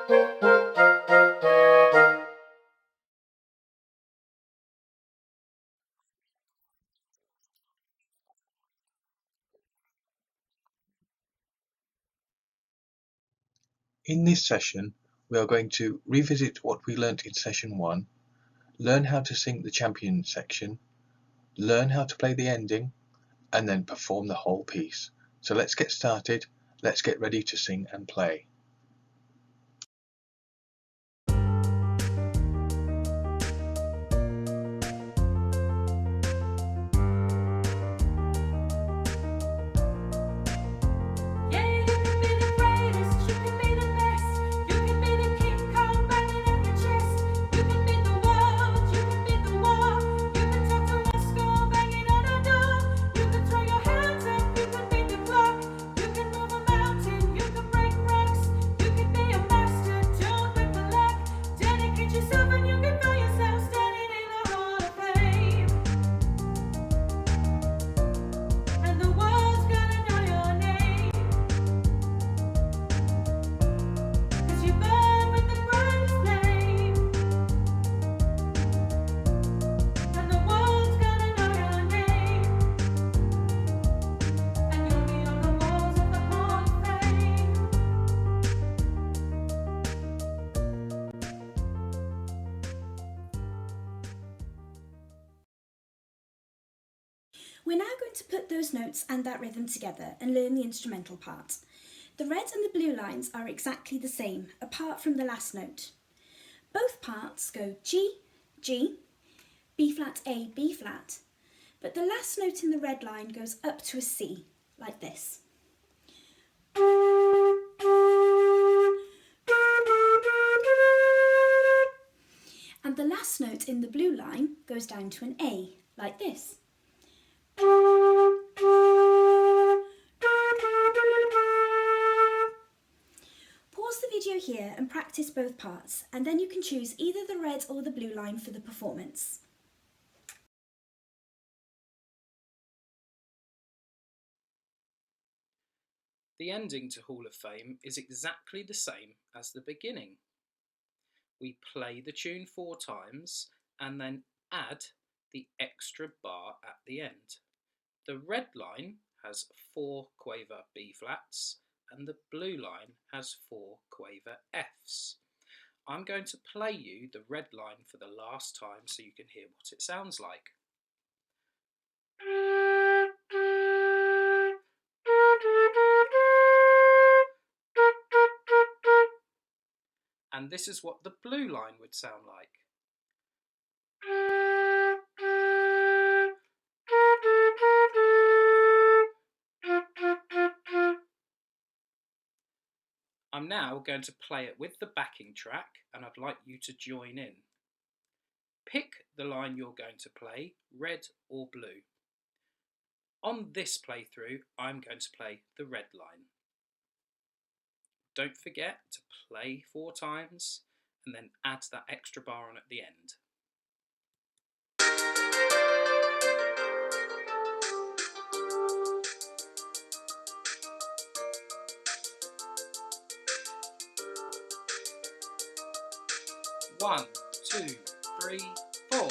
In this session, we are going to revisit what we learnt in session 1, learn how to sing the champion section, learn how to play the ending, and then perform the whole piece. So let's get started, let's get ready to sing and play. We're now going to put those notes and that rhythm together and learn the instrumental part. The red and the blue lines are exactly the same, apart from the last note. Both parts go G, G, B flat, A, B flat, but the last note in the red line goes up to a C, like this. And the last note in the blue line goes down to an A, like this. Pause the video here and practice both parts, and then you can choose either the red or the blue line for the performance. The ending to Hall of Fame is exactly the same as the beginning. We play the tune 4 times and then add the extra bar at the end. The red line has 4 quaver B flats and the blue line has 4 quaver Fs. I'm going to play you the red line for the last time so you can hear what it sounds like. And this is what the blue line would sound like. I'm now going to play it with the backing track and I'd like you to join in. Pick the line you're going to play, red or blue. On this playthrough, I'm going to play the red line. Don't forget to play 4 times and then add that extra bar on at the end. One, 2, 3, 4.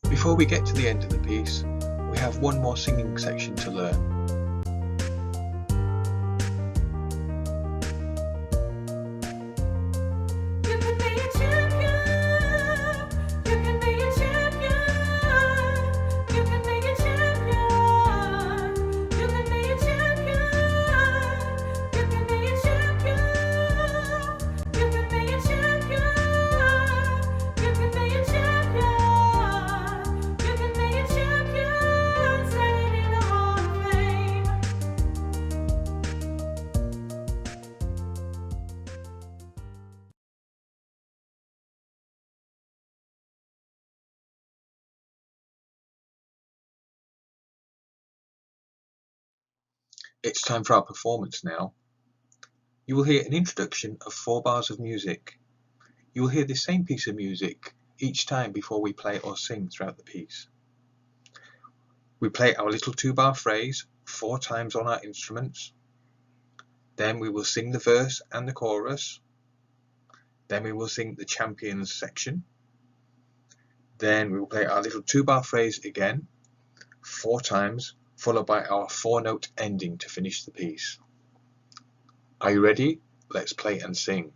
Before we get to the end of the piece, we have one more singing section to learn. It's time for our performance now. You will hear an introduction of 4 bars of music. You will hear the same piece of music each time before we play or sing throughout the piece. We play our little 2-bar phrase 4 times on our instruments. Then we will sing the verse and the chorus. Then we will sing the champions section. Then we will play our little 2-bar phrase again 4 times, followed by our 4-note ending to finish the piece. Are you ready? Let's play and sing.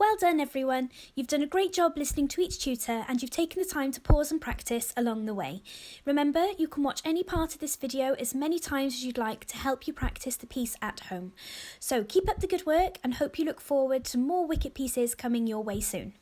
Well done everyone, you've done a great job listening to each tutor and you've taken the time to pause and practice along the way. Remember, you can watch any part of this video as many times as you'd like to help you practice the piece at home. So keep up the good work and hope you look forward to more Wicket pieces coming your way soon.